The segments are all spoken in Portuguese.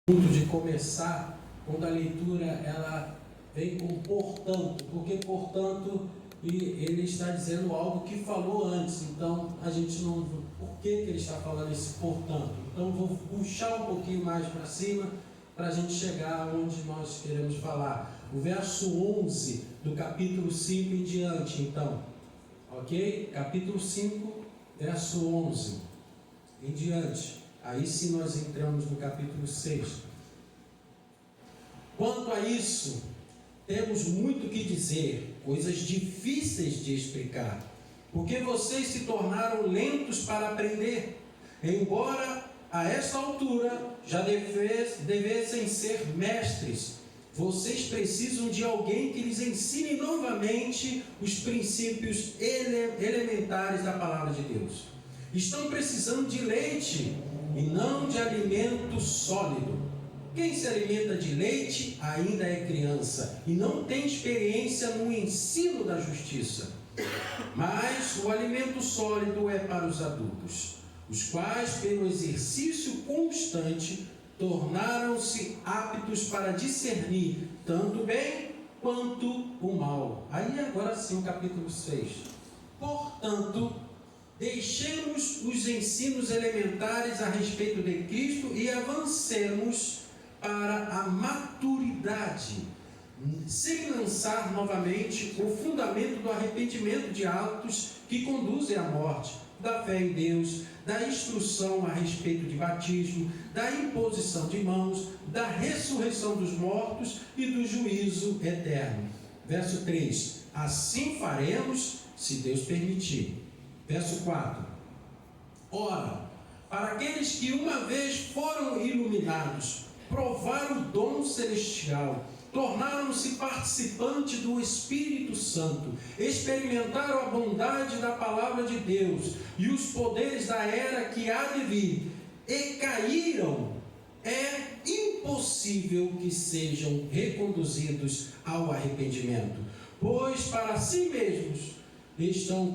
De começar quando a leitura ela vem com portanto, porque portanto ele está dizendo algo que falou antes, então a gente não, por que ele está falando esse portanto? Então vou puxar um pouquinho mais para cima para a gente chegar onde nós queremos falar, o verso 11 do capítulo 5 em diante, então, ok? Capítulo 5, verso 11 em diante. Aí sim nós entramos no capítulo 6. Quanto a isso, temos muito que dizer, coisas difíceis de explicar, porque vocês se tornaram lentos para aprender, embora a esta altura já devessem ser mestres. Vocês precisam de alguém que lhes ensine novamente os princípios elementares da palavra de Deus. Estão precisando de leite e não de alimento sólido. Quem se alimenta de leite ainda é criança e não tem experiência no ensino da justiça. Mas o alimento sólido é para os adultos, os quais, pelo exercício constante, tornaram-se aptos para discernir tanto o bem quanto o mal. Aí agora sim o capítulo 6. Portanto, deixemos os ensinos elementares a respeito de Cristo e avancemos para a maturidade, sem lançar novamente o fundamento do arrependimento de atos que conduzem à morte, da fé em Deus, da instrução a respeito de batismo, da imposição de mãos, da ressurreição dos mortos e do juízo eterno. Verso 3: assim faremos, se Deus permitir. Verso 4: ora, para aqueles que uma vez foram iluminados, provaram o dom celestial, tornaram-se participantes do Espírito Santo, experimentaram a bondade da palavra de Deus e os poderes da era que há de vir, e caíram, é impossível que sejam reconduzidos ao arrependimento, pois para si mesmos estão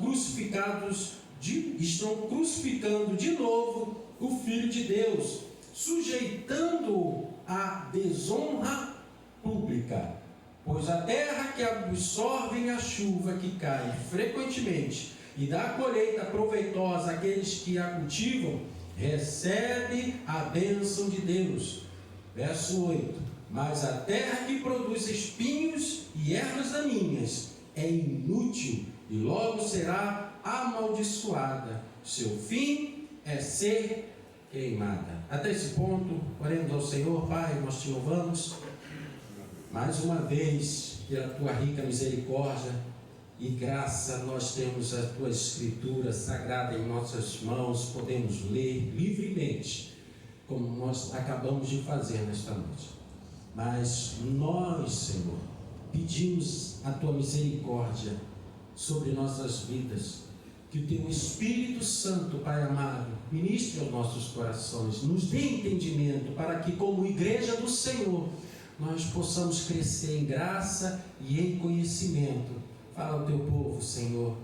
crucificando de novo o Filho de Deus, sujeitando-o à desonra pública, pois a terra que absorve a chuva que cai frequentemente e dá colheita proveitosa àqueles que a cultivam, recebe a bênção de Deus. Verso 8: mas a terra que produz espinhos e ervas daninhas é inútil e logo será amaldiçoada. Seu fim é ser queimada. Até esse ponto, oremos ao Senhor. Pai, nós te louvamos mais uma vez pela tua rica misericórdia e graça. Nós temos a tua escritura sagrada em nossas mãos, podemos ler livremente, como nós acabamos de fazer nesta noite. Mas nós, Senhor, pedimos a tua misericórdia sobre nossas vidas, que o teu Espírito Santo, Pai amado, ministre aos nossos corações, nos dê entendimento, para que como igreja do Senhor, nós possamos crescer em graça e em conhecimento. Fala ao teu povo, Senhor,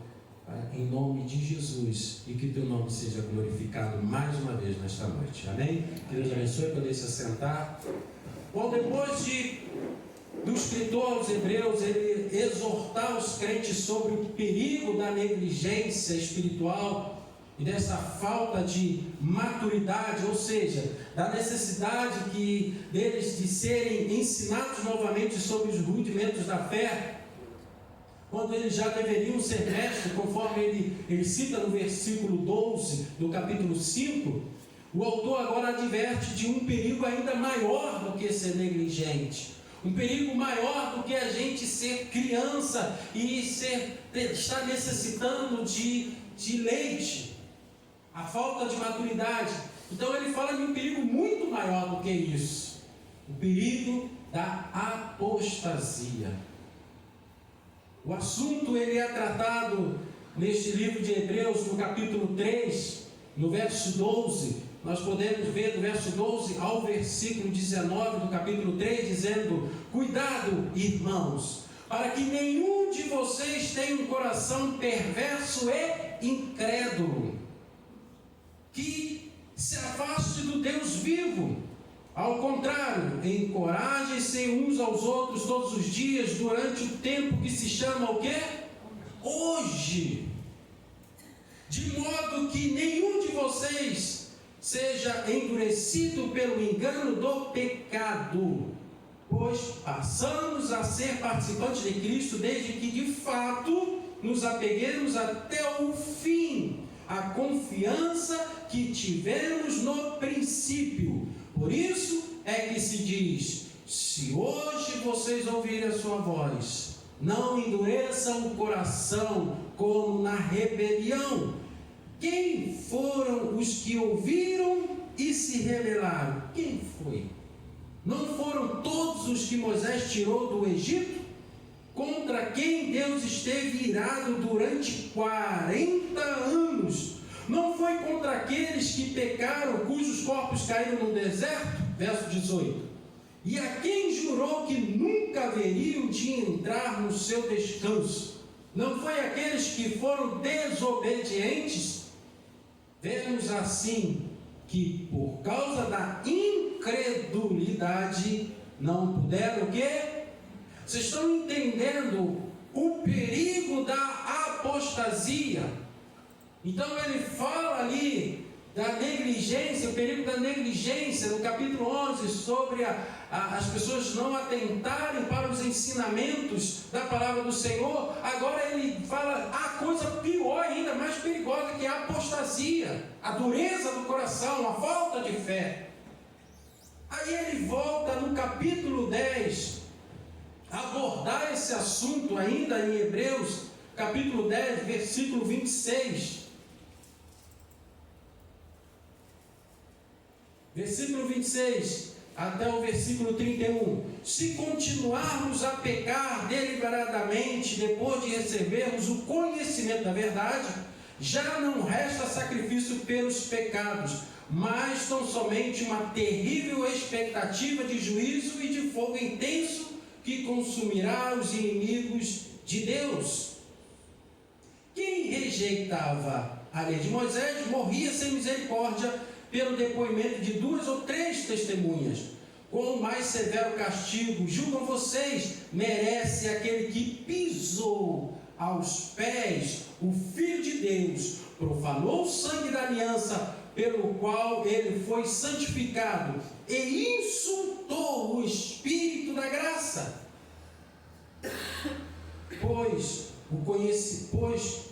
em nome de Jesus, e que teu nome seja glorificado mais uma vez nesta noite. Amém? Que Deus abençoe. Poder se assentar. Bom, depois do escritor aos Hebreus, ele exortar os crentes sobre o perigo da negligência espiritual e dessa falta de maturidade, ou seja, da necessidade deles de serem ensinados novamente sobre os rudimentos da fé, quando eles já deveriam ser mestres, conforme ele cita no versículo 12 do capítulo 5, o autor agora adverte de um perigo ainda maior do que ser negligente. Um perigo maior do que a gente ser criança e estar necessitando de leite, a falta de maturidade. Então ele fala de um perigo muito maior do que isso, o perigo da apostasia. O assunto ele é tratado neste livro de Hebreus, no capítulo 3, no verso 12. Nós podemos ver do verso 12 ao versículo 19 do capítulo 3, dizendo: cuidado, irmãos, para que nenhum de vocês tenha um coração perverso e incrédulo, que se afaste do Deus vivo. Ao contrário, encorajem-se uns aos outros todos os dias, durante o tempo que se chama o quê? Hoje. De modo que nenhum de vocês seja endurecido pelo engano do pecado, pois passamos a ser participantes de Cristo desde que de fato nos apeguemos até o fim, a confiança que tivemos no princípio. Por isso é que se diz: se hoje vocês ouvirem a sua voz, não endureçam o coração como na rebelião. Quem foram os que ouviram e se rebelaram? Quem foi? Não foram todos os que Moisés tirou do Egito? Contra quem Deus esteve irado durante 40 anos? Não foi contra aqueles que pecaram, cujos corpos caíram no deserto? Verso 18. E a quem jurou que nunca haveriam de entrar no seu descanso? Não foi aqueles que foram desobedientes? Vemos assim que por causa da incredulidade não puderam o quê? Vocês estão entendendo o perigo da apostasia? Então ele fala ali da negligência, o perigo da negligência, no capítulo 11, sobre as pessoas não atentarem para os ensinamentos da palavra do Senhor. Agora ele fala a coisa pior ainda, mais perigosa, que é a apostasia, a dureza do coração, a falta de fé. Aí ele volta no capítulo 10, abordar esse assunto ainda em Hebreus, capítulo 10, versículo 26. Versículo 26 até o versículo 31. Se continuarmos a pecar deliberadamente depois de recebermos o conhecimento da verdade, já não resta sacrifício pelos pecados, mas tão somente uma terrível expectativa de juízo e de fogo intenso que consumirá os inimigos de Deus. Quem rejeitava a lei de Moisés morria sem misericórdia pelo depoimento de 2 ou 3 testemunhas. Quão mais severo castigo, julgam vocês, merece aquele que pisou aos pés o Filho de Deus, profanou o sangue da aliança, pelo qual ele foi santificado, e insultou o Espírito da graça. Pois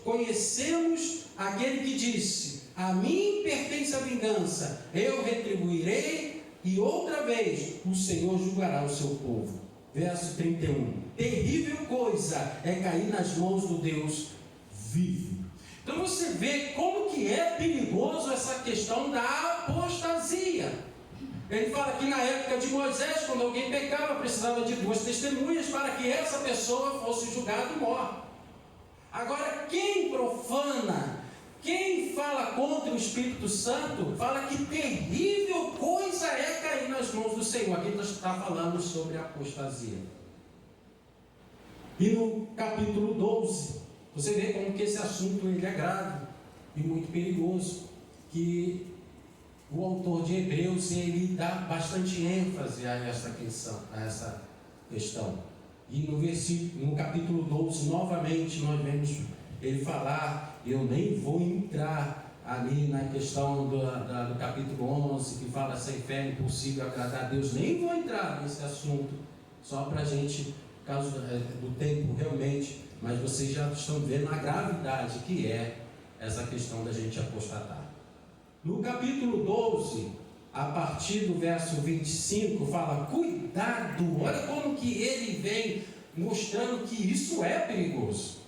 conhecemos aquele que disse: a mim pertence a vingança, eu retribuirei, e outra vez o Senhor julgará o seu povo. Verso 31. Terrível coisa é cair nas mãos do Deus vivo. Então você vê como que é perigoso essa questão da apostasia. Ele fala que na época de Moisés, quando alguém pecava, precisava de 2 testemunhas para que essa pessoa fosse julgada e morta. Agora, quem profana, quem fala contra o Espírito Santo, fala que terrível coisa é cair nas mãos do Senhor. Aqui está falando sobre a apostasia. E no capítulo 12, você vê como que esse assunto ele é grave e muito perigoso, que o autor de Hebreus ele dá bastante ênfase a essa questão. E no capítulo 12, novamente, nós vemos ele falar, eu nem vou entrar ali na questão do capítulo 11, que fala sem fé é impossível agradar a Deus, nem vou entrar nesse assunto, só para a gente, por causa do tempo realmente, mas vocês já estão vendo a gravidade que é essa questão da gente apostatar. No capítulo 12, a partir do verso 25, fala, cuidado, olha como que ele vem mostrando que isso é perigoso.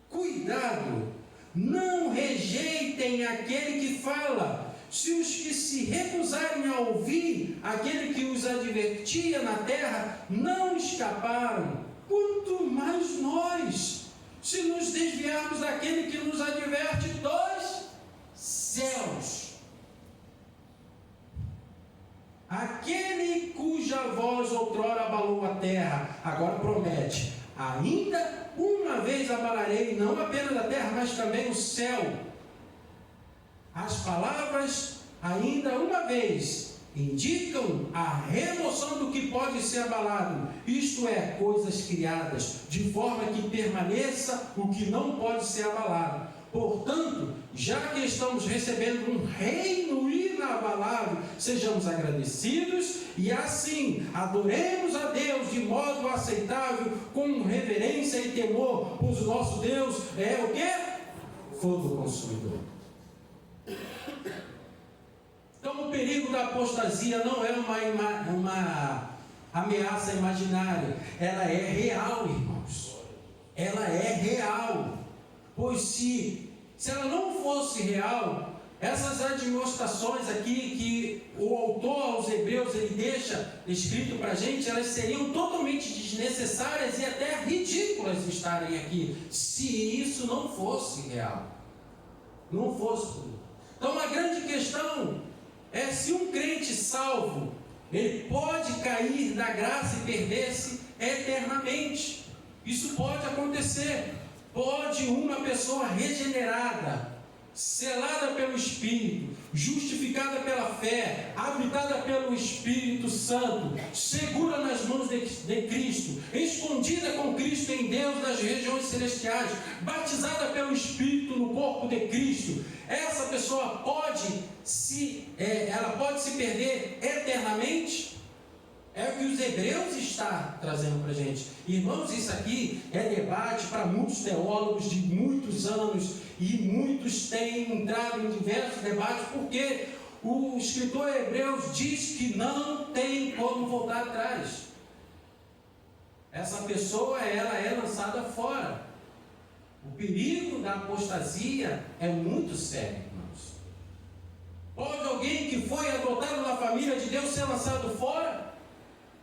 Cuidado, não rejeitem aquele que fala. Se os que se recusarem a ouvir aquele que os advertia na terra não escaparam, quanto mais nós, se nos desviarmos daquele que nos adverte dos céus. Aquele cuja voz outrora abalou a terra, agora promete, ainda uma vez abalarei não apenas a terra, mas também o céu. As palavras, ainda uma vez, indicam a remoção do que pode ser abalado, isto é, coisas criadas, de forma que permaneça o que não pode ser abalado. Portanto, já que estamos recebendo um reino inabalável, sejamos agradecidos e assim adoremos a Deus de modo aceitável, com reverência e temor, pois o nosso Deus é o quê? Fogo consumidor. Então, o perigo da apostasia não é uma ameaça imaginária, ela é real, irmãos. Ela é real. Pois se ela não fosse real, essas admoestações aqui que o autor aos Hebreus ele deixa escrito para a gente, elas seriam totalmente desnecessárias e até ridículas de estarem aqui, se isso não fosse real. Não fosse. Então, a grande questão é se um crente salvo, ele pode cair da graça e perder-se eternamente. Isso pode acontecer. Pode uma pessoa regenerada, selada pelo Espírito, justificada pela fé, habitada pelo Espírito Santo, segura nas mãos de Cristo, escondida com Cristo em Deus nas regiões celestiais, batizada pelo Espírito no corpo de Cristo, essa pessoa pode se perder eternamente? É o que os Hebreus estão trazendo para a gente. Irmãos, isso aqui é debate para muitos teólogos de muitos anos, e muitos têm entrado em diversos debates, porque o escritor Hebreus diz que não tem como voltar atrás. Essa pessoa, ela é lançada fora. O perigo da apostasia é muito sério, irmãos. Pode alguém que foi adotado na família de Deus ser lançado fora?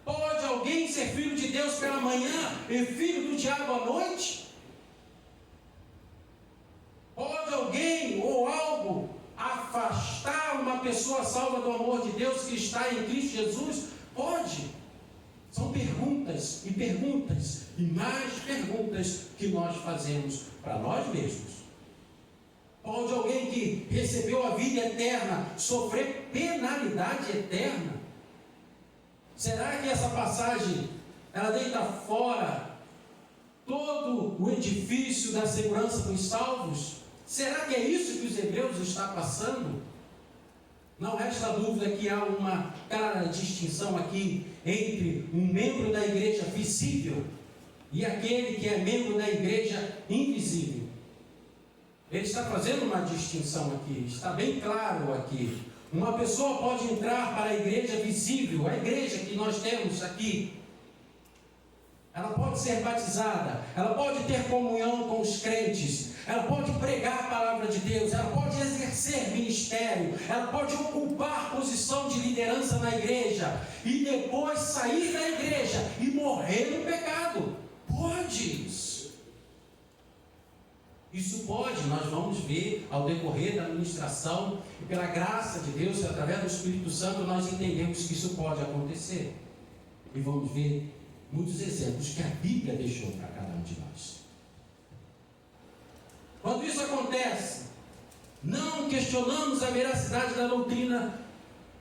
Pode alguém ser filho de Deus pela manhã e filho do diabo à noite? Pode alguém ou algo afastar uma pessoa salva do amor de Deus que está em Cristo Jesus? Pode. São perguntas e perguntas e mais perguntas que nós fazemos para nós mesmos. Pode alguém que recebeu a vida eterna sofrer penalidade eterna? Será que essa passagem, ela deita fora todo o edifício da segurança dos salvos? Será que é isso que os Hebreus estão passando? Não resta dúvida que há uma clara distinção aqui entre um membro da igreja visível e aquele que é membro da igreja invisível. Ele está fazendo uma distinção aqui, está bem claro aqui. Uma pessoa pode entrar para a igreja visível, a igreja que nós temos aqui. Ela pode ser batizada, ela pode ter comunhão com os crentes, ela pode pregar a palavra de Deus, ela pode exercer ministério, ela pode ocupar posição de liderança na igreja e depois sair da igreja e morrer no pecado. Pode isso. Isso pode, nós vamos ver ao decorrer da ministração e pela graça de Deus, através do Espírito Santo, nós entendemos que isso pode acontecer. E vamos ver muitos exemplos que a Bíblia deixou para cada um de nós. Quando isso acontece, não questionamos a veracidade da doutrina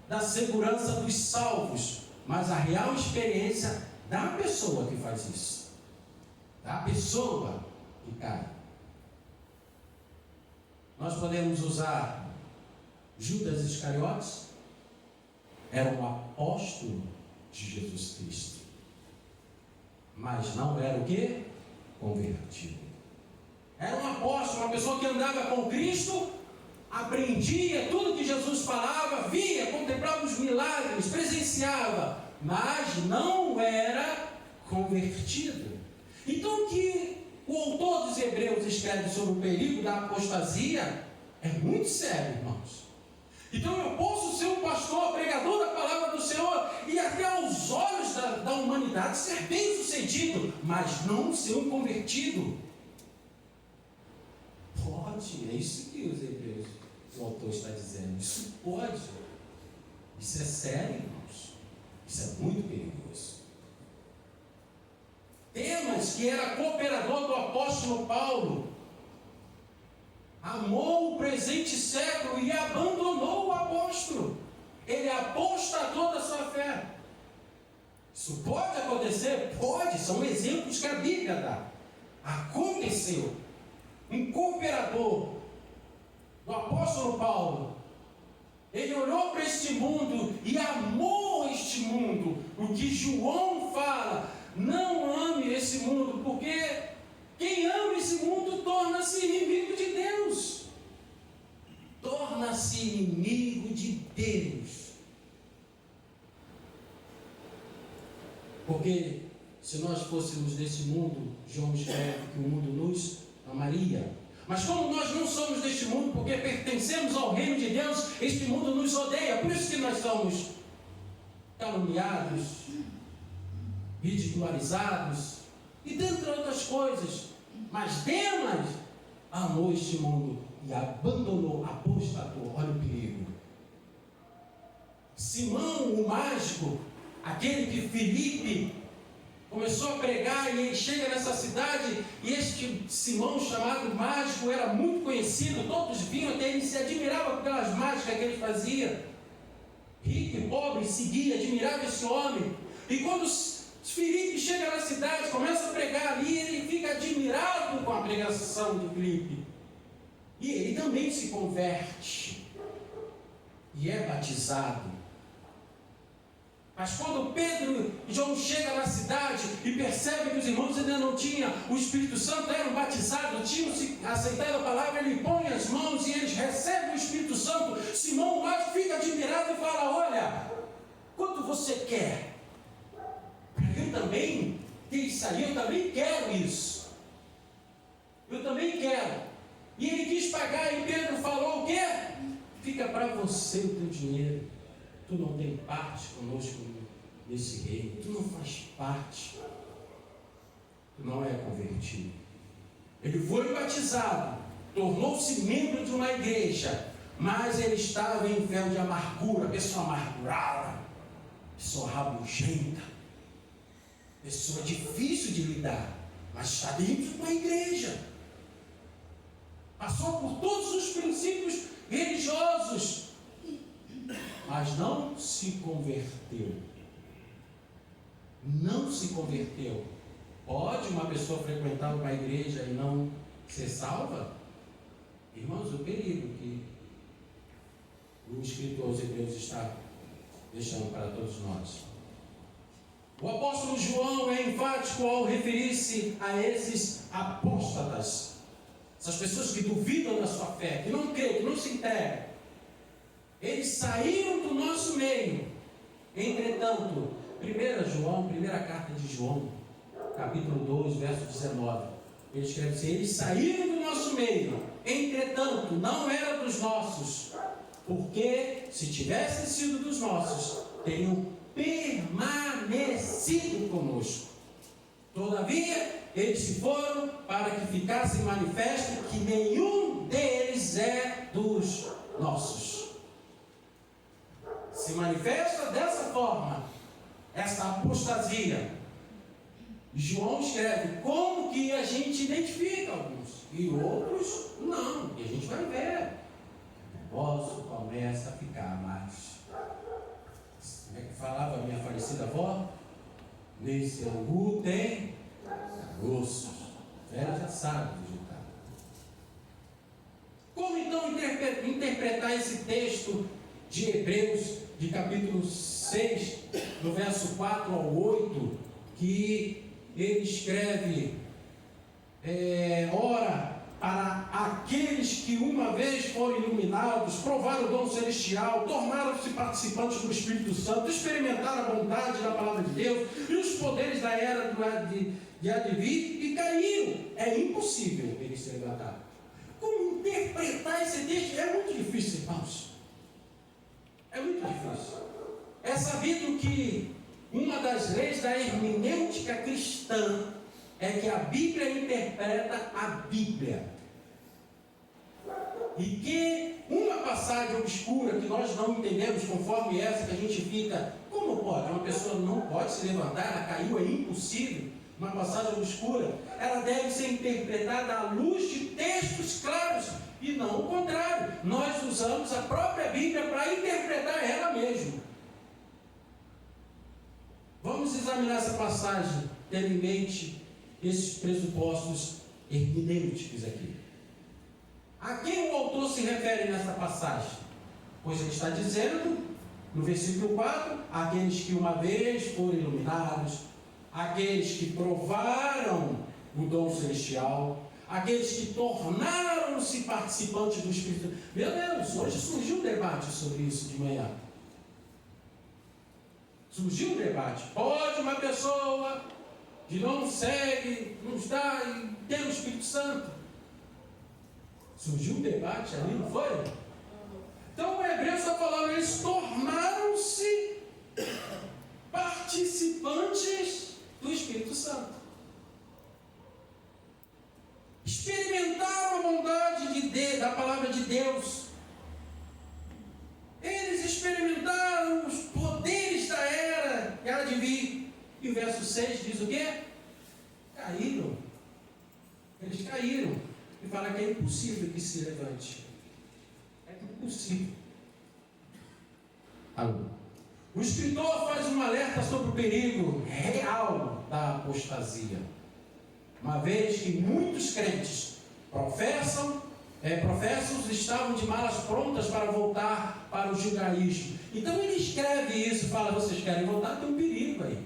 da segurança dos salvos, mas a real experiência da pessoa que faz isso, da pessoa que cai. Nós podemos usar Judas Iscariotes, era um apóstolo de Jesus Cristo, mas não era o quê? Convertido. Era um apóstolo, uma pessoa que andava com Cristo, aprendia tudo que Jesus falava, via, contemplava os milagres, presenciava, mas não era convertido. Então o que o autor dos Hebreus escreve sobre o perigo da apostasia é muito sério, irmãos. Então eu posso ser um pastor, pregador da palavra do Senhor, e até aos olhos da humanidade ser bem sucedido, mas não ser um convertido. Pode, é isso que os Hebreus, o autor está dizendo, isso pode. Isso é sério, irmãos. Isso é muito perigoso. Demas, que era cooperador do apóstolo Paulo, amou o presente século e abandonou o apóstolo. ele apostatou da sua fé. Isso pode acontecer? Pode, são exemplos que a Bíblia dá. Aconteceu. Um cooperador do apóstolo Paulo, ele olhou para este mundo e amou este mundo. O que João fala, não ame esse mundo, porque quem ama esse mundo torna-se inimigo de Deus. Torna-se inimigo de Deus. Porque se nós fôssemos desse mundo, João escreve que o mundo nos amaria. Mas como nós não somos deste mundo, porque pertencemos ao reino de Deus, este mundo nos odeia. Por isso que nós somos caluniados, ridicularizados e dentre outras coisas. Mas Demas amou este mundo e abandonou, apostatou. Olha o perigo. Simão, o mágico, aquele que Filipe começou a pregar, e ele chega nessa cidade, e este Simão, chamado mágico, era muito conhecido, todos vinham até ele, se admirava pelas mágicas que ele fazia. Rico e pobre seguia, admirava esse homem. E quando Filipe chega na cidade, começa a pregar ali, ele fica admirado com a pregação de Filipe. E ele também se converte e é batizado. Mas quando Pedro e João chegam na cidade e percebem que os irmãos ainda não tinham o Espírito Santo, eram batizados, tinham aceitado a palavra, ele põe as mãos e eles recebem o Espírito Santo. Simão mais fica admirado e fala: olha, quanto você quer? Eu também tenho isso aí, eu também quero isso. Eu também quero. E ele quis pagar, e Pedro falou o quê? Fica para você o teu dinheiro. Tu não tem parte conosco nesse reino. Tu não faz parte. Tu não é convertido. Ele foi batizado, tornou-se membro de uma igreja, mas ele estava em véu de amargura, pessoa amargurada, pessoa rabugenta, pessoa difícil de lidar, mas está dentro de uma igreja. Passou por todos os princípios religiosos, mas não se converteu. Não se converteu. Pode uma pessoa frequentar uma igreja e não ser salva? Irmãos, o perigo que o escritor aos Hebreus está deixando para todos nós. O apóstolo João é enfático ao referir-se a esses apóstatas, essas pessoas que duvidam da sua fé, que não creem, que não se entregam. Eles saíram do nosso meio. Entretanto, primeira carta de João, capítulo 2, verso 19, ele escreve assim: eles saíram do nosso meio, entretanto, não era dos nossos, porque se tivessem sido dos nossos, teriam permanecido conosco. Todavia, eles se foram para que ficasse manifesto que nenhum deles é dos nossos. Se manifesta dessa forma, essa apostasia. João escreve como que a gente identifica alguns e outros não, e a gente vai ver. O negócio começa a ficar mais. Como é que falava a minha falecida avó? Nesse angu tem caroços. Ela já sabe digitar. Como então interpretar esse texto de Hebreus, de capítulo 6, do verso 4 ao 8, que ele escreve: ora, para aqueles que uma vez foram iluminados, provaram o dom celestial, tornaram-se participantes do Espírito Santo, experimentaram a bondade da palavra de Deus e os poderes da era de advir e caíram. É impossível eles se levantar. Como interpretar esse texto? É muito difícil, irmãos. É muito difícil. É sabido que uma das leis da hermenêutica cristã é que a Bíblia interpreta a Bíblia. E que uma passagem obscura que nós não entendemos, conforme essa, que a gente fica: como pode? Uma pessoa não pode se levantar, ela caiu, é impossível. Uma passagem obscura, ela deve ser interpretada à luz de textos claros e não o contrário. Nós usamos a própria Bíblia para interpretar ela mesmo. Vamos examinar essa passagem, tendo em mente esses pressupostos hermenêuticos aqui. A quem o autor se refere nessa passagem? Pois ele está dizendo, no versículo 4, aqueles que uma vez foram iluminados, aqueles que provaram o dom celestial, aqueles que tornaram-se participantes do Espírito. Meu Deus, hoje surgiu um debate sobre isso de manhã. Surgiu um debate. Pode uma pessoa que não segue, não está e tem o Espírito Santo? Surgiu um debate ali, não foi? Então o hebreu está falando, eles tornaram-se participantes do Espírito Santo. Experimentaram a bondade da palavra de Deus. Eles experimentaram os poderes da era de vir. E o verso 6 diz o quê? Caíram. Eles caíram. E fala que é impossível que se levante. É impossível. Alô. O escritor faz um alerta sobre o perigo real da apostasia. Uma vez que muitos crentes professam estavam de malas prontas para voltar para o judaísmo. Então ele escreve isso e fala, vocês querem voltar? Tem um perigo aí.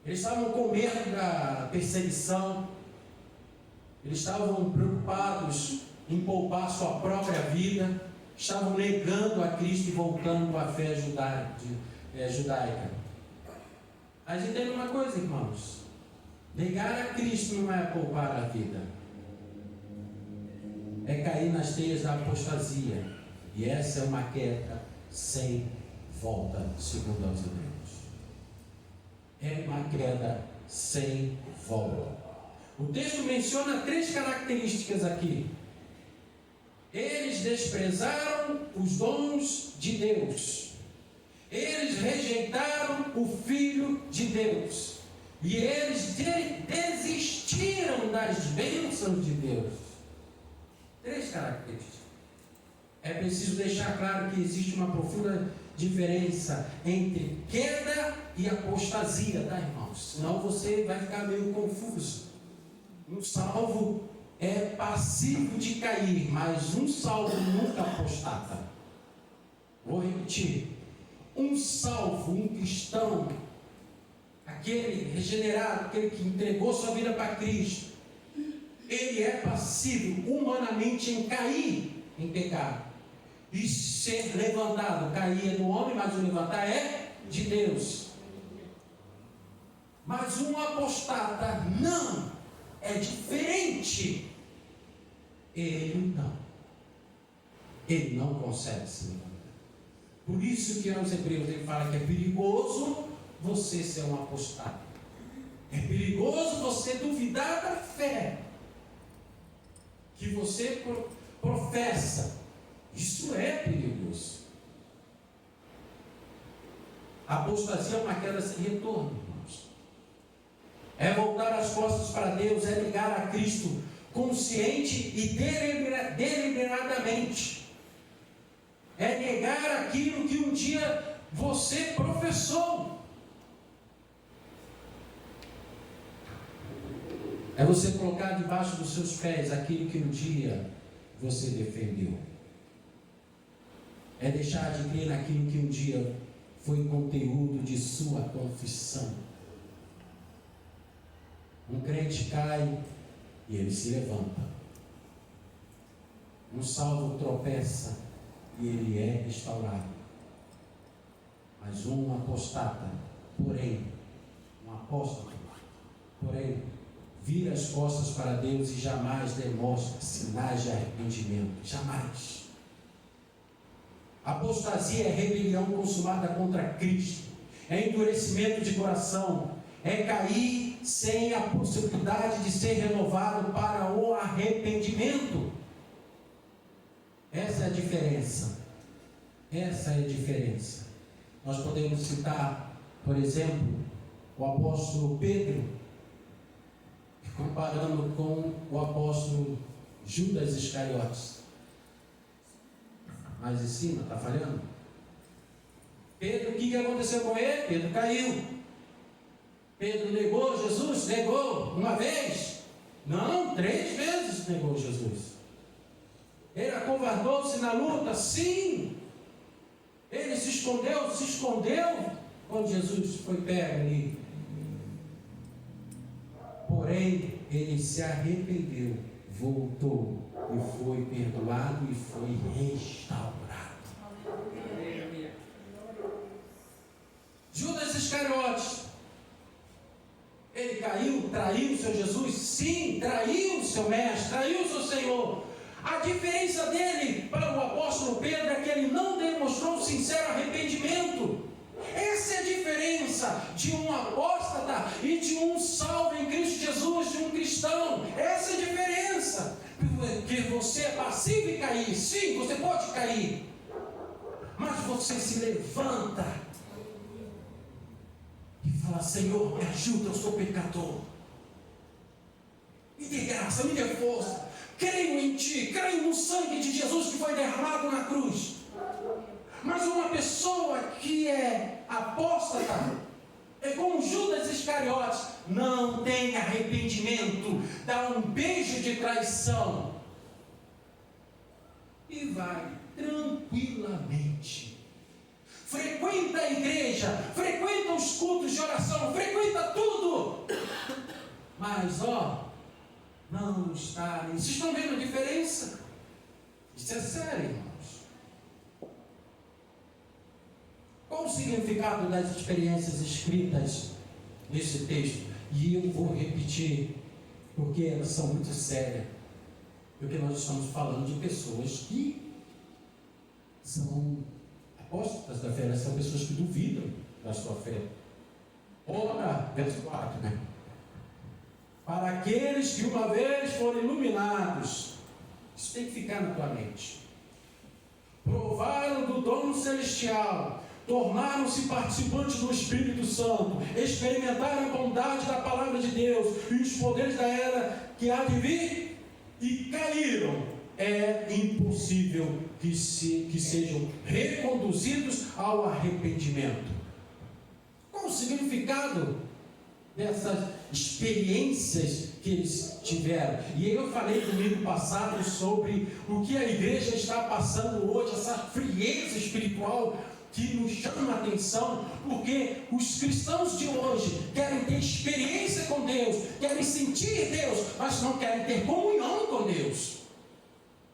Eles estavam com medo da perseguição, eles estavam preocupados em poupar sua própria vida, estavam negando a Cristo e voltando à fé judaica. Mas entenda uma coisa, irmãos, negar a Cristo não é poupar a vida, é cair nas teias da apostasia, e essa é uma queda sem volta, segundo aos Hebreus. É uma queda sem volta. O texto menciona 3 características aqui. Eles desprezaram os dons de Deus. Eles rejeitaram o Filho de Deus. E eles desistiram das bênçãos de Deus. 3 características. É preciso deixar claro que existe uma profunda diferença entre queda e apostasia, tá, irmãos? Senão você vai ficar meio confuso. Um salvo é passivo de cair, mas um salvo nunca apostata. Vou repetir. Um salvo, um cristão, aquele regenerado, aquele que entregou sua vida para Cristo, ele é passivo humanamente em cair em pecado e ser levantado. Cair é do homem, mas o levantar é de Deus. Mas um apostata não, é diferente. Ele não consegue se levantar. Por isso que aos Hebreus ele fala que é perigoso você ser um apostata. É perigoso você duvidar da fé que você professa. Isso é perigoso. A apostasia é uma queda sem retorno, irmãos. É voltar as costas para Deus, é ligar a Cristo consciente e deliberadamente. É negar aquilo que um dia você professou. É você colocar debaixo dos seus pés aquilo que um dia você defendeu. É deixar de crer naquilo que um dia foi conteúdo de sua confissão. Um crente cai e ele se levanta. Um salvo tropeça e ele é restaurado. Mas um apostata, porém, um apóstolo, porém, vira as costas para Deus e jamais demonstra sinais de arrependimento. Jamais. Apostasia é rebelião consumada contra Cristo, é endurecimento de coração, é cair sem a possibilidade de ser renovado para o arrependimento. Essa é a diferença. Essa é a diferença. Nós podemos citar, por exemplo, o apóstolo Pedro, comparando com o apóstolo Judas Iscariotes. Mas em cima, está falhando? Pedro, o que aconteceu com ele? Pedro caiu. Pedro negou Jesus? Negou. Uma vez? Não, 3 vezes negou Jesus. Ele acovardou-se na luta? Sim. Ele se escondeu quando Jesus foi pego ali. Porém, ele se arrependeu, voltou e foi perdoado e foi restaurado. Judas Iscariotes, ele caiu, traiu o seu Jesus? Sim, traiu o seu mestre, traiu o seu Senhor. A diferença dele para o apóstolo Pedro é que ele não demonstrou sincero arrependimento. Essa é a diferença de um apóstata e de um salvo em Cristo Jesus, de um cristão. Essa é a diferença. Porque você é passivo e cair. Sim, você pode cair. Mas você se levanta e fala: Senhor, me ajuda, eu sou pecador. Me dê graça, me dê força. Creio em Ti, creio no sangue de Jesus que foi derramado na cruz. Mas uma pessoa que é apóstata, é como Judas Iscariotes, não tem arrependimento, dá um beijo de traição e vai tranquilamente. Frequenta a igreja, frequenta os cultos de oração, frequenta tudo. Mas não está. Vocês estão vendo a diferença? Isso é sério, irmãos. Qual o significado das experiências escritas nesse texto? E eu vou repetir, porque elas são muito sérias. Porque nós estamos falando de pessoas que são apóstolas da fé, são pessoas que duvidam da sua fé. Ora, verso 4, né? Para aqueles que uma vez foram iluminados, isso tem que ficar na tua mente. Provaram do dom celestial, tornaram-se participantes do Espírito Santo, experimentaram a bondade da palavra de Deus e os poderes da era que há de vir, e caíram. É impossível que sejam reconduzidos ao arrependimento. Qual o significado dessas experiências que eles tiveram? E eu falei domingo passado sobre o que a igreja está passando hoje, essa frieza espiritual que nos chama a atenção, porque os cristãos de hoje querem ter experiência com Deus, querem sentir Deus, mas não querem ter comunhão com Deus.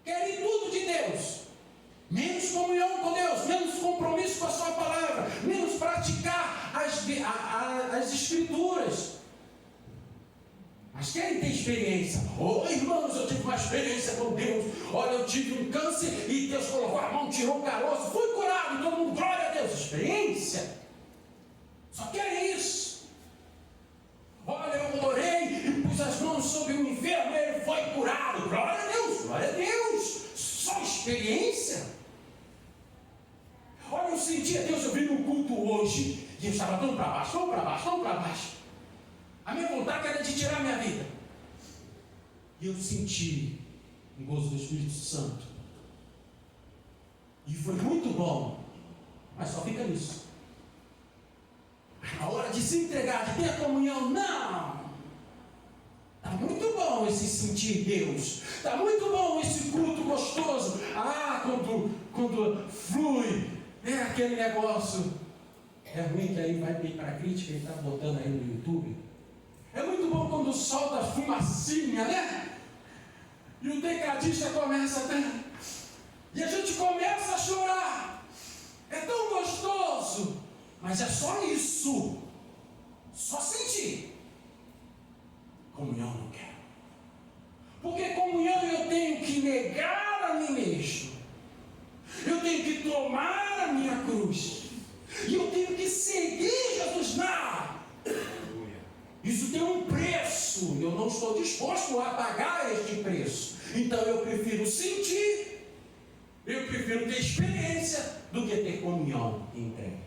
Querem tudo de Deus, menos comunhão com Deus, menos compromisso com a sua palavra, menos praticar as escrituras. Mas querem ter experiência. Irmãos, eu tive uma experiência com Deus. Olha, eu tive um câncer e Deus colocou a mão, tirou o caroço, fui curado, e todo mundo, glória a Deus. Experiência. Só querem isso. Olha, eu orei e pus as mãos sobre o enfermo e ele foi curado. Glória a Deus, glória a Deus. Só experiência. Olha, eu senti a Deus, eu vim no culto hoje e eu estava tão para baixo, tão para baixo, tão para baixo. A minha vontade era de tirar a minha vida. E eu senti o gozo do Espírito Santo. E foi muito bom. Mas só fica nisso. A hora de se entregar, de ter a comunhão, não. Está muito bom esse sentir Deus. Está muito bom esse culto gostoso. Quando flui, é aquele negócio. É ruim que aí vai bem para a crítica, ele está botando aí no YouTube. É muito bom quando solta a fumacinha, né? E o tecladista começa e a gente começa a chorar. É tão gostoso. Mas é só isso. Só sentir. Comunhão não quero. Porque comunhão eu tenho que negar a mim mesmo. Eu tenho que tomar a minha cruz. E eu tenho que seguir Jesus. Não. Isso tem um preço, eu não estou disposto a pagar este preço. Então eu prefiro sentir, eu prefiro ter experiência do que ter comunhão e entrega.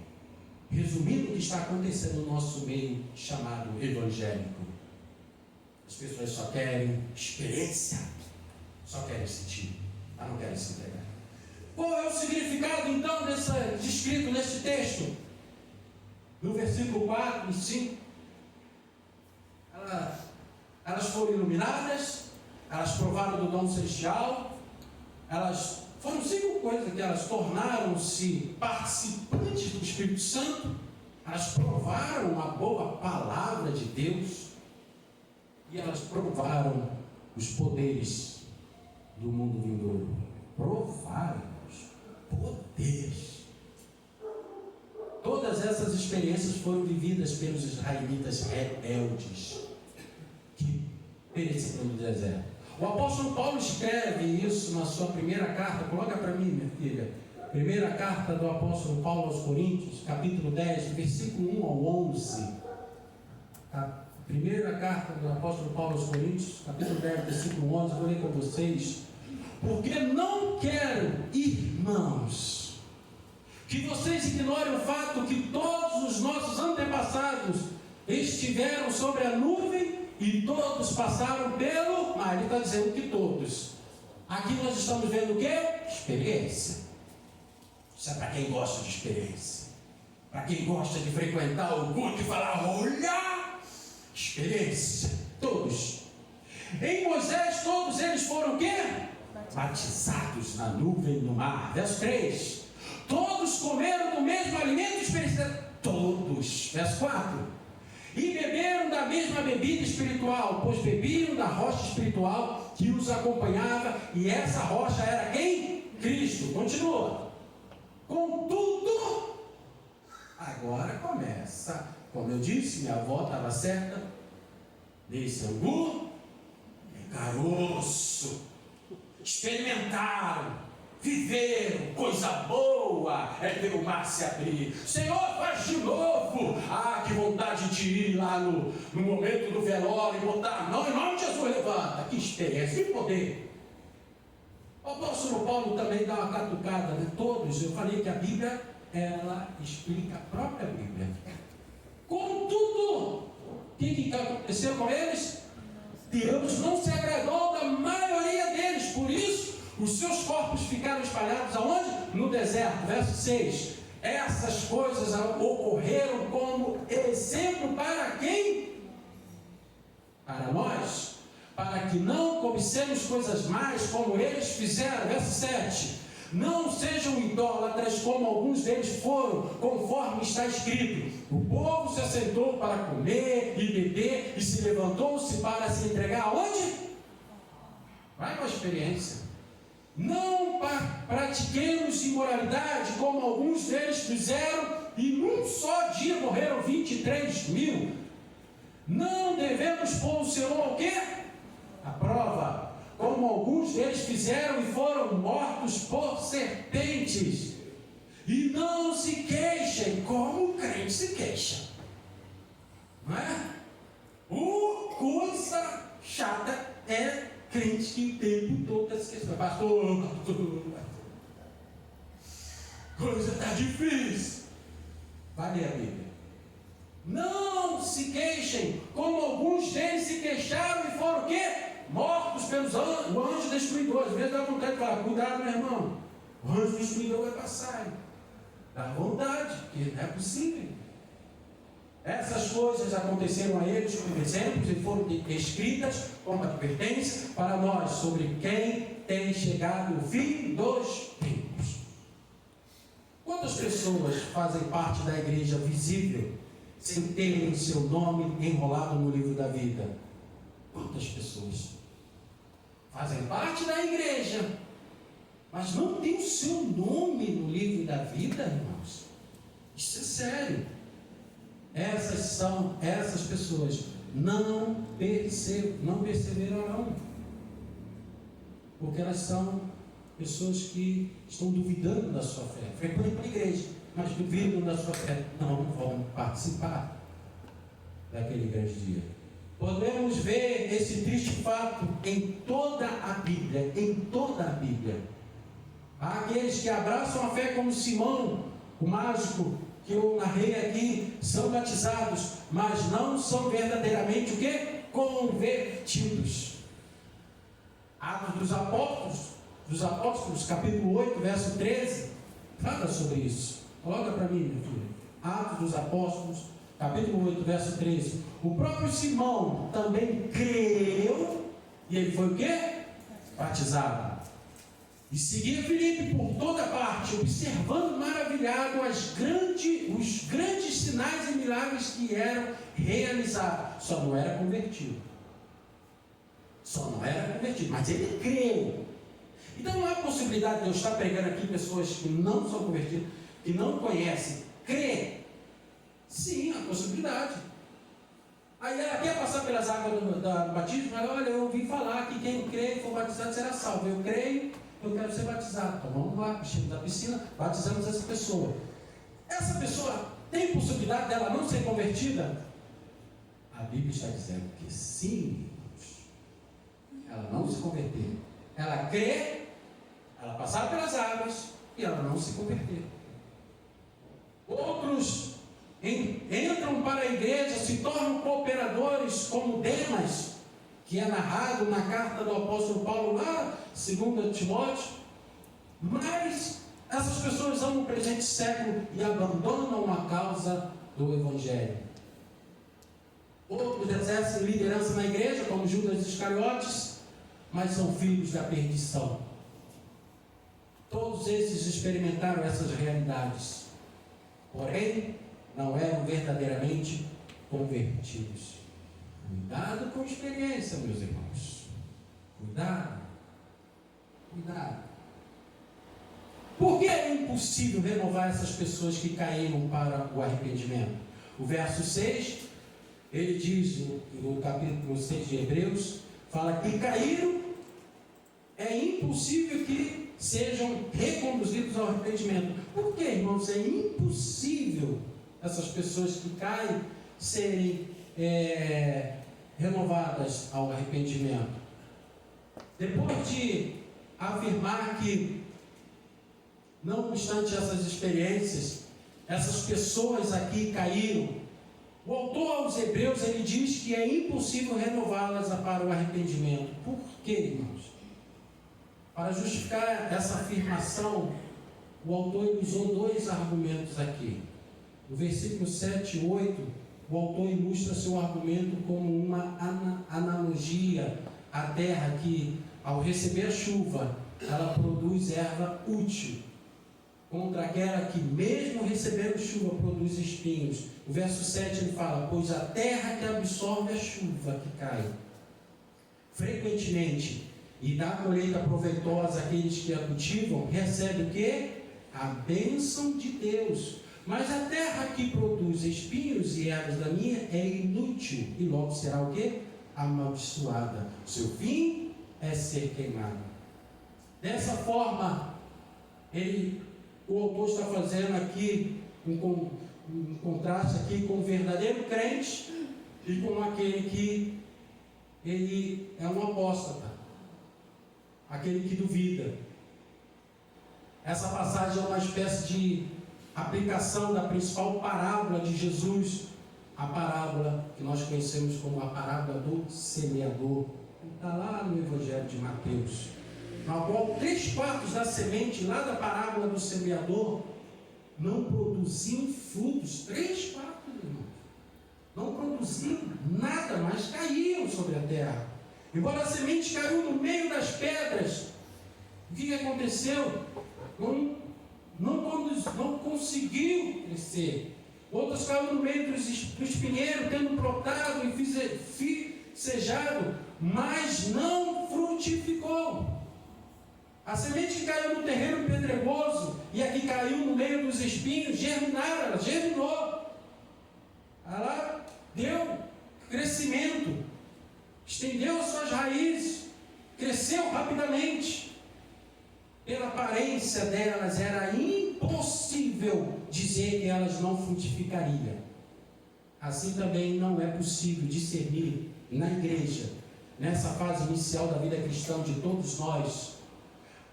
Resumindo o que está acontecendo no nosso meio chamado evangélico. As pessoas só querem experiência, Só querem sentir, mas não querem se entregar. Qual é o significado então descrito nesse texto? No versículo 4 e 5, elas foram iluminadas, elas provaram do dom celestial, foram 5 coisas que elas tornaram-se participantes do Espírito Santo, elas provaram a boa palavra de Deus e elas provaram os poderes do mundo vindouro. Provaram os poderes. Todas essas experiências foram vividas pelos israelitas rebeldes que pereceram no deserto. O apóstolo Paulo escreve isso na sua primeira carta. Coloca para mim, minha filha. Primeira carta do apóstolo Paulo aos Coríntios, capítulo 10, versículo 1 ao 11. A primeira carta do apóstolo Paulo aos Coríntios, capítulo 10, versículo 11. Vou ler com vocês. Porque não quero, irmãos, que vocês ignorem o fato que todos os nossos antepassados estiveram sobre a nuvem e todos passaram pelo... Mas ele está dizendo que todos. Aqui nós estamos vendo o quê? Experiência. Isso é para quem gosta de experiência. Para quem gosta de frequentar o culto e falar, olha, experiência. Todos. Em Moisés, todos eles foram o quê? Batizados na nuvem e no mar. Verso 3. Todos comeram do mesmo alimento e experienciaram. Todos. Verso 4. E beberam da mesma bebida espiritual, pois bebiam da rocha espiritual que os acompanhava, e essa rocha era quem? Cristo. Continua. Contudo, agora começa, como eu disse, minha avó estava certa, nesse angu, em caroço, experimentaram, viveram, coisa boa é ver o mar se abrir. Senhor, faz de novo. Ah, que vontade de ir lá no momento do velório e botar a mão em nome de Jesus, levanta. Que experiência, que poder. O apóstolo Paulo também dá uma catucada de todos. Eu falei que a Bíblia, ela explica a própria Bíblia. Contudo, o que aconteceu com eles? Deus não se agradou da maioria deles, por isso os seus corpos ficaram espalhados aonde? No deserto. Verso 6. Essas coisas ocorreram como exemplo para quem? Para nós. Para que não cobicemos coisas mais como eles fizeram. Verso 7. Não sejam idólatras como alguns deles foram, conforme está escrito. O povo se assentou para comer e beber e se levantou-se para se entregar aonde? Vai com a experiência. Não pratiquemos imoralidade como alguns deles fizeram e num só dia morreram 23 mil. Não devemos pôr o Senhor ao quê? A prova, como alguns deles fizeram e foram mortos por serpentes. E não se queixem como o crente se queixa. Não é? Coisa chata é crente que o tempo todo está se queixando. Pastor, coisa está difícil. Vai ler a Bíblia. Não se queixem como alguns deles se queixaram e foram o quê? Mortos pelos anjos destruidores. Às vezes dá vontade de falar, cuidado, meu irmão, o anjo destruidor vai passar. Dá vontade, porque não é possível. Essas coisas aconteceram a eles como exemplos e foram escritas como advertência para nós sobre quem tem chegado o fim dos tempos. Quantas pessoas fazem parte da igreja visível sem terem seu nome enrolado no livro da vida? Quantas pessoas fazem parte da igreja, mas não tem o seu nome no livro da vida, irmãos? Isso é sério. Essas pessoas não perseverarão, porque elas são pessoas que estão duvidando da sua fé, frequentam a igreja, mas duvidam da sua fé, não vão participar daquele grande dia. Podemos ver esse triste fato em toda a Bíblia, Há aqueles que abraçam a fé como Simão, o mágico, que eu narrei aqui, são batizados, mas não são verdadeiramente o quê? Convertidos. Atos dos Apóstolos, capítulo 8, verso 13, fala sobre isso. Coloca para mim, meu filho. Atos dos Apóstolos, capítulo 8, verso 13. O próprio Simão também creu, e ele foi o quê? Batizado. E seguia Filipe por toda parte, observando maravilhado os grandes sinais e milagres que eram realizados. Só não era convertido. Mas ele creu. Então não há possibilidade de eu estar pregando aqui pessoas que não são convertidas, que não conhecem, crê. Sim, há possibilidade. Aí ela quer passar pelas águas do batismo, mas olha, eu ouvi falar que quem crê e for batizado será salvo. Eu creio, eu quero ser batizado. Então vamos lá, chegamos da piscina, batizamos essa pessoa. Essa pessoa tem possibilidade dela não ser convertida? A Bíblia está dizendo que sim. Ela não se converteu. Ela crê, ela passar pelas águas e ela não se converteu. Outros entram para a igreja, se tornam cooperadores, como Demas, que é narrado na carta do apóstolo Paulo lá, 2 Timóteo. Mas essas pessoas amam o presente século e abandonam a causa do Evangelho. Outros exercem liderança na igreja, como Judas Iscariotes, mas são filhos da perdição. Todos esses experimentaram essas realidades, porém não eram verdadeiramente convertidos. Cuidado com a experiência, meus irmãos. Cuidado. Por que é impossível renovar essas pessoas que caíram para o arrependimento? O verso 6, ele diz, no capítulo 6 de Hebreus, fala que caíram, é impossível que sejam reconduzidos ao arrependimento. Por que, irmãos, é impossível essas pessoas que caem serem renovadas ao arrependimento? Depois de afirmar que, não obstante essas experiências, essas pessoas aqui caíram, o autor aos Hebreus, ele diz que é impossível renová-las para o arrependimento. Por quê, irmãos? Para justificar essa afirmação, o autor usou dois argumentos aqui. No versículo 7 e 8, o autor ilustra seu argumento como uma analogia à terra que, ao receber a chuva, ela produz erva útil, contra aquela que, mesmo recebendo chuva, produz espinhos. O verso 7 ele fala: pois a terra que absorve a chuva que cai frequentemente e dá colheita proveitosa àqueles que a cultivam, recebe o quê? A bênção de Deus. Mas a terra que produz espinhos e ervas daninhas é inútil e logo será o quê? Amaldiçoada. Seu fim é ser queimado. Dessa forma, o autor está fazendo aqui um contraste aqui com o verdadeiro crente e com aquele que ele é um apóstata, aquele que duvida. Essa passagem é uma espécie de aplicação da principal parábola de Jesus, a parábola que nós conhecemos como a parábola do semeador, que está lá no Evangelho de Mateus, na qual 3/4 da semente lá da parábola do semeador não produziam frutos. 3/4, irmãos, não produziam nada, mas caíam sobre a terra. Embora a semente caiu no meio das pedras, o que aconteceu? Não conseguiu crescer. Outras caíram no meio dos espinheiros, tendo brotado e ficejado, mas não frutificou. A semente que caiu no terreno pedregoso e a que caiu no meio dos espinhos germinaram, ela germinou. Ela deu crescimento, estendeu as suas raízes, cresceu rapidamente. Pela aparência delas, era impossível dizer que elas não frutificariam. Assim também não é possível discernir na igreja, nessa fase inicial da vida cristã de todos nós,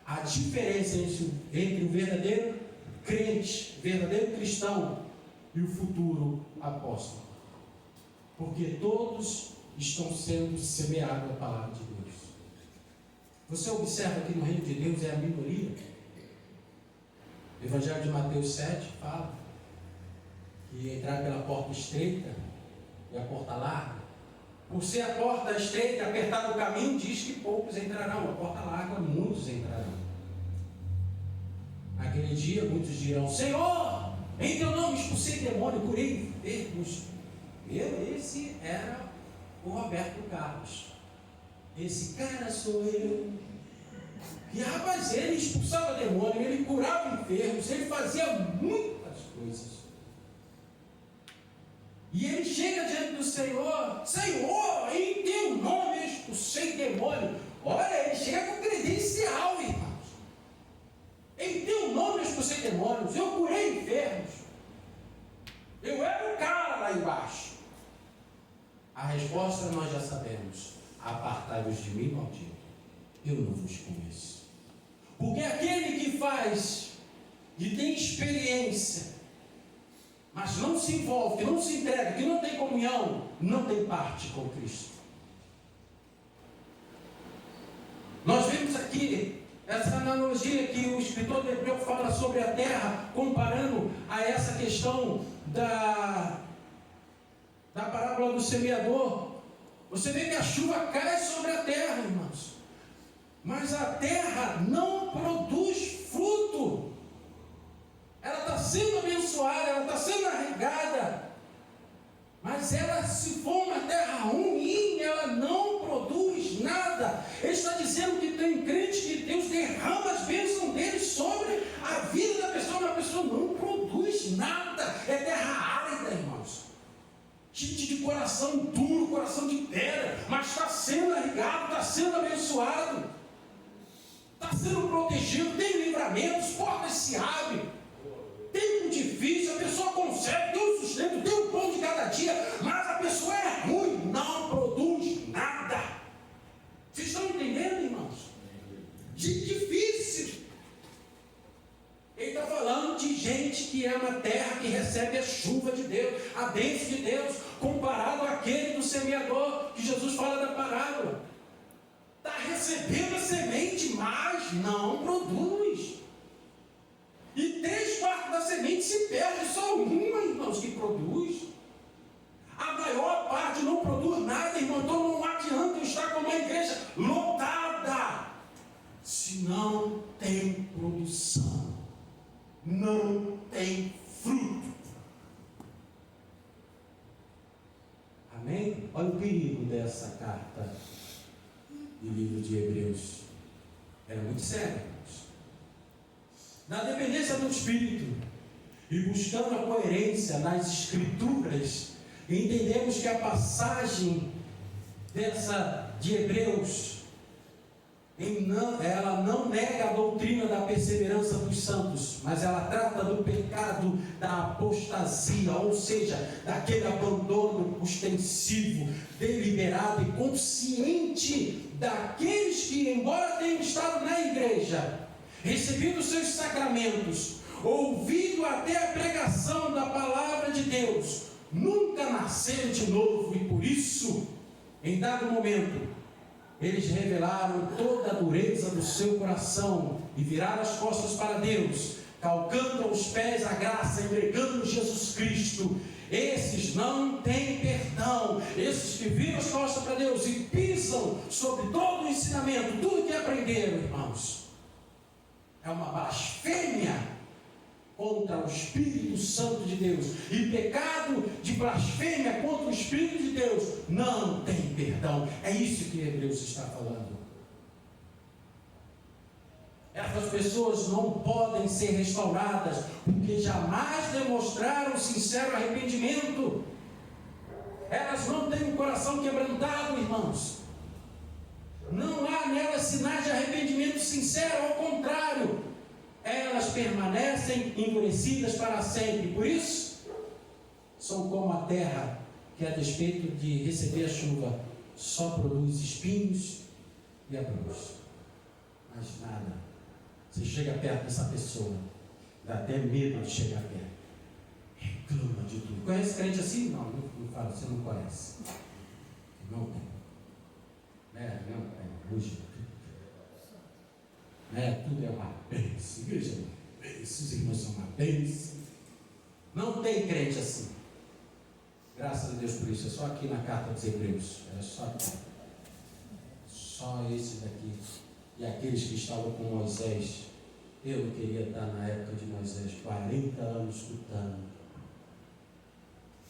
a diferença entre o verdadeiro crente, verdadeiro cristão e o futuro apóstolo. Porque todos estão sendo semeados a palavra de Deus. Você observa que no reino de Deus é a minoria. O Evangelho de Mateus 7 fala que entrar pela porta estreita e a porta larga. Por ser a porta estreita, apertada o caminho, diz que poucos entrarão. A porta larga, muitos entrarão. Naquele dia, muitos dirão: Senhor, em teu nome expulsei demônio, curei enfermos. Esse era o Roberto Carlos. Esse cara sou eu. E rapaz, ele expulsava demônio, ele curava enfermos, ele fazia muitas coisas. E ele chega diante do Senhor: Senhor, em teu nome eu expulsei demônio. Olha, ele chega com credencial, irmãos. Em teu nome eu expulsei demônios, eu curei enfermos. Eu era o cara lá embaixo. A resposta nós já sabemos: apartai-vos de mim, maldito, eu não vos conheço. Porque aquele que faz e tem experiência, mas não se envolve, que não se entrega, que não tem comunhão, não tem parte com Cristo. Nós vemos aqui essa analogia que o escritor de Hebreu fala sobre a terra, comparando a essa questão da parábola do semeador. Você vê que a chuva cai sobre a terra, irmãos, mas a terra não produz fruto. Ela está sendo abençoada, ela está sendo regada, mas ela, se for uma terra ruim, ela não produz nada. Ele está dizendo que tem crente que Deus derrama as bênçãos dele sobre a vida da pessoa, mas a pessoa não produz nada. É terra árida, irmãos. Gente de coração duro, coração de pedra, mas está sendo irrigado, está sendo abençoado, está sendo protegido, tem livramentos, portas se abrem. Tempo difícil, a pessoa consegue, tem um sustento, tem um pão de cada dia, mas a pessoa é ruim, não produz nada. Vocês estão entendendo, irmãos? Difícil. Ele está falando de gente que é uma terra que recebe a chuva de Deus, a bênção de Deus, comparado àquele do semeador, que Jesus fala da parábola. Está recebendo a semente, mas não produz. E 3/4 da semente se perde, só uma, irmãos, que produz. A maior parte não produz nada, irmão. Então não adianta eu estar com uma igreja lotada se não tem produção, não tem fruto. Amém? Olha o perigo dessa carta do livro de Hebreus. Era muito sério. Na dependência do Espírito e buscando a coerência nas Escrituras, entendemos que a passagem dessa de Hebreus, ela não nega a doutrina da perseverança dos santos, mas ela trata do pecado da apostasia, ou seja, daquele abandono ostensivo, deliberado e consciente daqueles que, embora tenham estado na igreja, recebido os seus sacramentos, ouvido até a pregação da palavra de Deus, nunca nasceram de novo, e por isso, em dado momento, eles revelaram toda a dureza do seu coração e viraram as costas para Deus, calcando aos pés a graça, entregando Jesus Cristo. Esses não têm perdão. Esses que viram as costas para Deus e pisam sobre todo o ensinamento, tudo que aprenderam, irmãos, é uma blasfêmia contra o Espírito Santo de Deus. E pecado de blasfêmia contra o Espírito de Deus não tem perdão. É isso que Hebreus está falando. Essas pessoas não podem ser restauradas porque jamais demonstraram sincero arrependimento. Elas não têm um coração quebrantado, irmãos. Não há nelas sinais de arrependimento sincero, ao contrário, elas permanecem endurecidas para sempre. Por isso, são como a terra que, a despeito de receber a chuva, só produz espinhos e abrolhos. Mas nada. Você chega perto dessa pessoa, dá até medo de chegar perto. Reclama de tudo. Conhece crente assim? Não fala, você não conhece. Não tem. Não tem. Hoje. né? Tudo é uma bênção, igreja é uma bênção, os irmãos são uma bênção. Não tem crente assim. Graças a Deus por isso. É só aqui na carta dos Hebreus. É só aqui. Só esse daqui. E aqueles que estavam com Moisés. Eu não queria estar na época de Moisés, 40 anos escutando.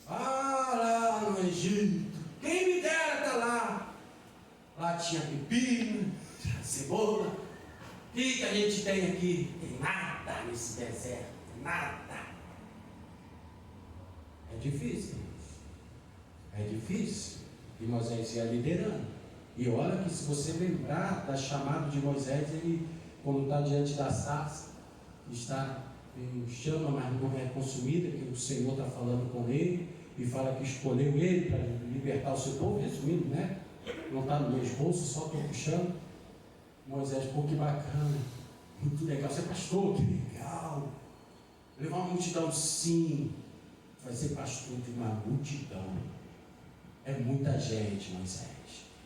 Lá no Egito. Quem me dera estar lá. Lá tinha pepino, tinha cebola. O que a gente tem aqui? Tem nada nesse deserto. Nada. É difícil. É difícil. E Moisés ia liderando. E olha que se você lembrar da chamada de Moisés, ele, quando está diante da sarça, está em chama, mas não é consumida, que o Senhor está falando com ele, e fala que escolheu ele para libertar o seu povo, resumindo, né? Não está no meu esboço, só estou puxando. Moisés, pô, que bacana, muito legal, você é pastor, que legal. Levar uma multidão, sim, vai ser pastor de uma multidão. É muita gente, Moisés,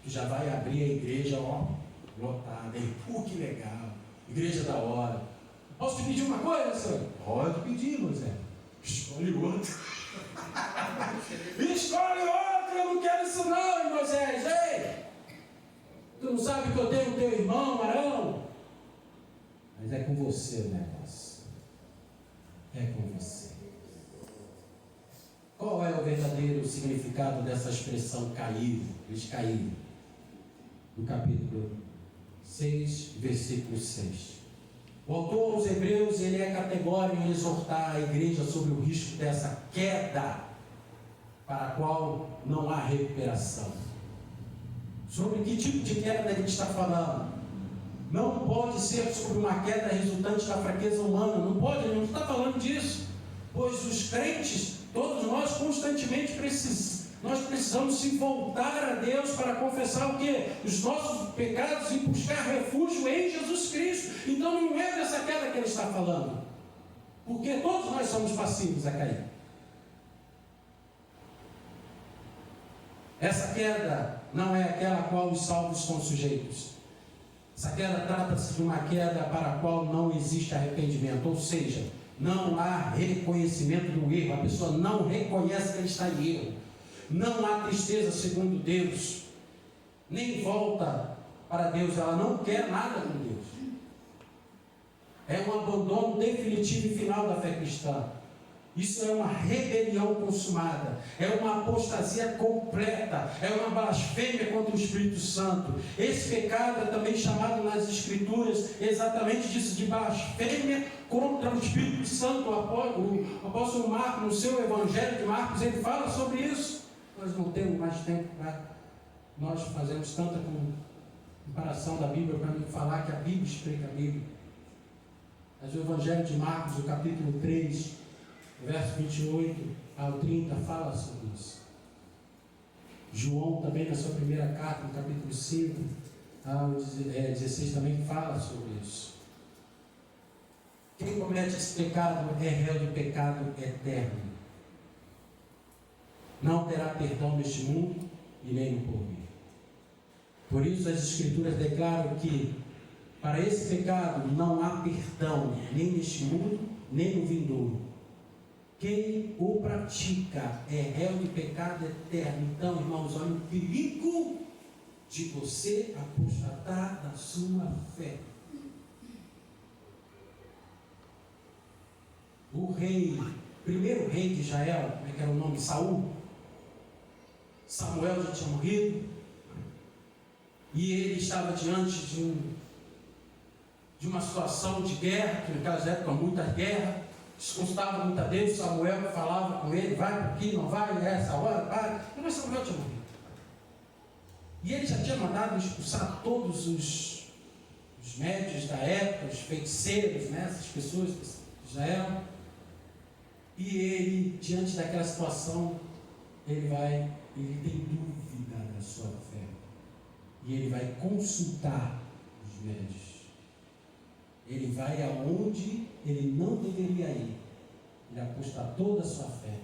que já vai abrir a igreja, ó, lotada. Pô, que legal, igreja da hora. Posso te pedir uma coisa, senhor? Pode pedir, Moisés. Escolhe outro. Escolhe outro, eu não quero isso não, Moisés. Ei, tu não sabe que eu tenho o teu irmão, Arão? Mas é com você o negócio. É com você. Qual é o verdadeiro significado dessa expressão cair? Eles caíram. No capítulo 6, versículo 6. O autor aos Hebreus, ele é categórico em exortar a igreja sobre o risco dessa queda, para a qual não há recuperação. Sobre que tipo de queda a gente está falando? Não pode ser sobre uma queda resultante da fraqueza humana. Não pode, ele não está falando disso. Pois os crentes, todos nós constantemente precisamos se voltar a Deus para confessar o quê? Os nossos pecados e buscar refúgio em Jesus Cristo. Então não é dessa queda que ele está falando. Porque todos nós somos passivos a cair. Essa queda não é aquela a qual os salvos estão sujeitos. Essa queda trata-se de uma queda para a qual não existe arrependimento, ou seja, não há reconhecimento do erro. A pessoa não reconhece que ele está em erro. Não há tristeza segundo Deus, nem volta para Deus. Ela não quer nada com Deus. É um abandono definitivo e final da fé cristã. Isso é uma rebelião consumada, é uma apostasia completa, é uma blasfêmia contra o Espírito Santo. Esse pecado é também chamado nas Escrituras exatamente disso, de blasfêmia contra o Espírito Santo. O apóstolo Marcos, no seu Evangelho de Marcos, ele fala sobre isso. Nós não temos mais tempo para nós fazermos tanta comparação da Bíblia para me falar que a Bíblia explica a Bíblia. Mas o Evangelho de Marcos, o capítulo 3, verso 28 ao 30, fala sobre isso. João também, na sua primeira carta, no capítulo 5 ao 16, também fala sobre isso. Quem comete esse pecado é réu de pecado eterno. Não terá perdão neste mundo e nem no porvir. Por isso as Escrituras declaram que para esse pecado não há perdão, nem neste mundo, nem no vindouro. Quem o pratica é réu de pecado eterno. Então, irmãos, olha o perigo de você apostatar da sua fé. O primeiro rei de Israel, como é que era o nome? Saul. Samuel já tinha morrido. E ele estava diante de uma situação de guerra, que naquelas épocas muitas guerras. Desconstava muito a Deus. Samuel falava com ele, vai por aqui, não vai, essa hora, vai. Mas Samuel tinha morrido. E ele já tinha mandado expulsar todos os médios da época, os feiticeiros, né, essas pessoas de Israel. E ele, diante daquela situação, ele tem dúvida da sua fé. E ele vai consultar os médios. Ele vai aonde ele não deveria ir. Ele aposta toda a sua fé.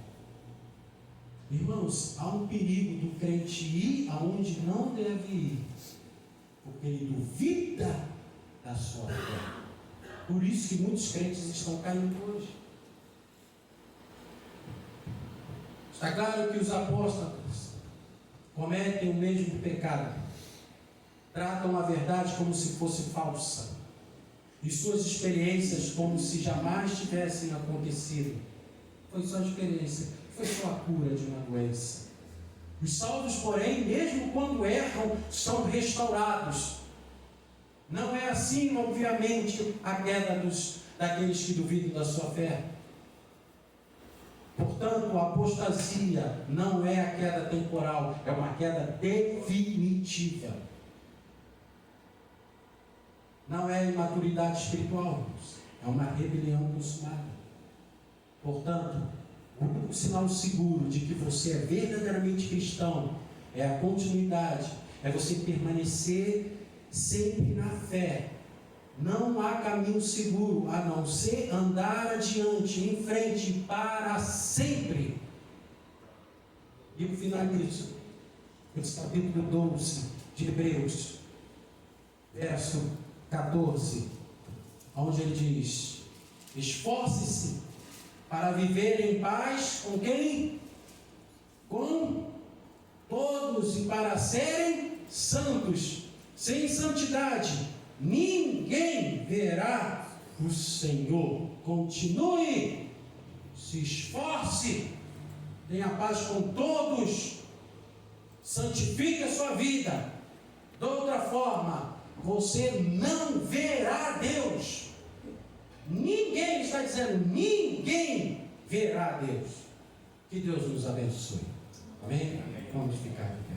Irmãos, há um perigo do crente ir aonde não deve ir, porque ele duvida da sua fé. Por isso que muitos crentes estão caindo hoje. Está claro que os apóstolos cometem o mesmo pecado. Tratam a verdade como se fosse falsa. E suas experiências como se jamais tivessem acontecido. Foi só experiência, foi só a cura de uma doença. Os salvos, porém, mesmo quando erram, são restaurados. Não é assim, obviamente, a queda daqueles que duvidam da sua fé. Portanto, a apostasia não é a queda temporal, é uma queda definitiva. Não é imaturidade espiritual, é uma rebelião consumada. Portanto, o único sinal seguro de que você é verdadeiramente cristão é a continuidade, é você permanecer sempre na fé. Não há caminho seguro a não ser andar adiante, em frente, para sempre. E eu finalizo esse capítulo 12 de Hebreus, verso 14, onde ele diz: esforce-se para viver em paz com quem? Com todos, e para serem santos. Sem santidade ninguém verá o Senhor. Continue, se esforce, tenha paz com todos, santifique a sua vida. De outra forma, você não verá Deus. Ninguém, está dizendo, ninguém verá Deus. Que Deus nos abençoe. Amém? Vamos ficar aqui.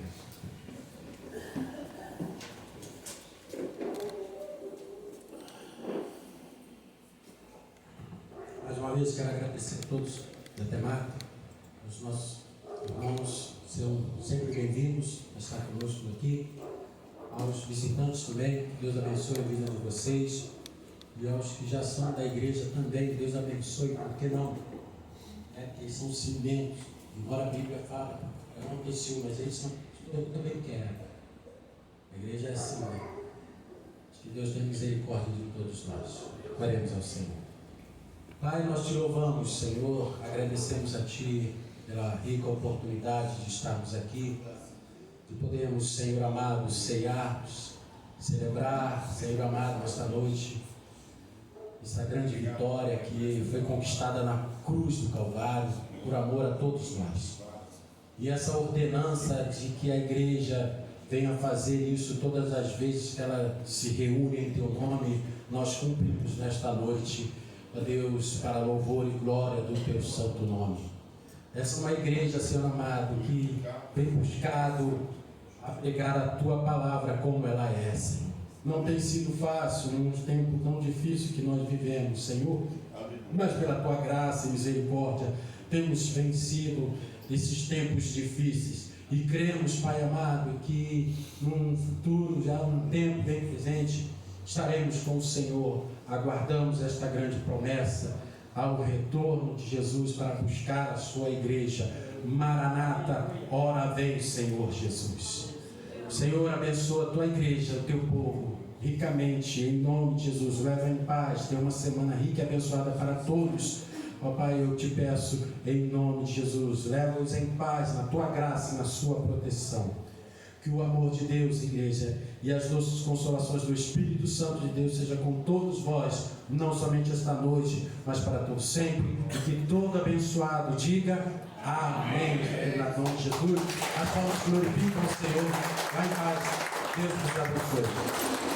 Mais uma vez quero agradecer a todos da temática, os nossos irmãos são sempre bem-vindos a estar conosco aqui, aos visitantes também, que Deus abençoe a vida de vocês, e aos que já são da igreja também, Deus abençoe, por que não? Que eles são cimentos, embora a Bíblia fala, eu não tenho ciúme, mas eles são, eu também quero. A igreja é assim, né? Que Deus tenha misericórdia de todos nós. Oremos ao Senhor. Pai, nós te louvamos, Senhor, agradecemos a Ti pela rica oportunidade de estarmos aqui, de podermos, Senhor amado, ceiarmos, celebrar, Senhor amado, nesta noite, essa grande vitória que foi conquistada na cruz do Calvário, por amor a todos nós. E essa ordenança de que a igreja venha fazer isso todas as vezes que ela se reúne em Teu nome, nós cumprimos nesta noite, ó Deus, para louvor e glória do Teu santo nome. Essa é uma igreja, Senhor amado, que tem buscado a pregar a Tua palavra como ela é, Senhor. Não tem sido fácil num tempo tão difícil que nós vivemos, Senhor, mas pela Tua graça e misericórdia temos vencido esses tempos difíceis e cremos, Pai amado, que num futuro, já num tempo bem presente, estaremos com o Senhor. Aguardamos esta grande promessa ao retorno de Jesus para buscar a sua igreja. Maranata, ora vem, Senhor Jesus. Senhor, abençoa a tua igreja, o teu povo, ricamente, em nome de Jesus. Leva em paz, tenha uma semana rica e abençoada para todos. Ó Pai, eu te peço, em nome de Jesus, leva-os em paz, na tua graça e na sua proteção. Que o amor de Deus, igreja, e as doces consolações do Espírito Santo de Deus seja com todos vós, não somente esta noite, mas para todos sempre. E que todo abençoado diga amém. Em nome de Jesus, as palmas glorificam o Senhor. Vai em paz. Deus nos abençoe.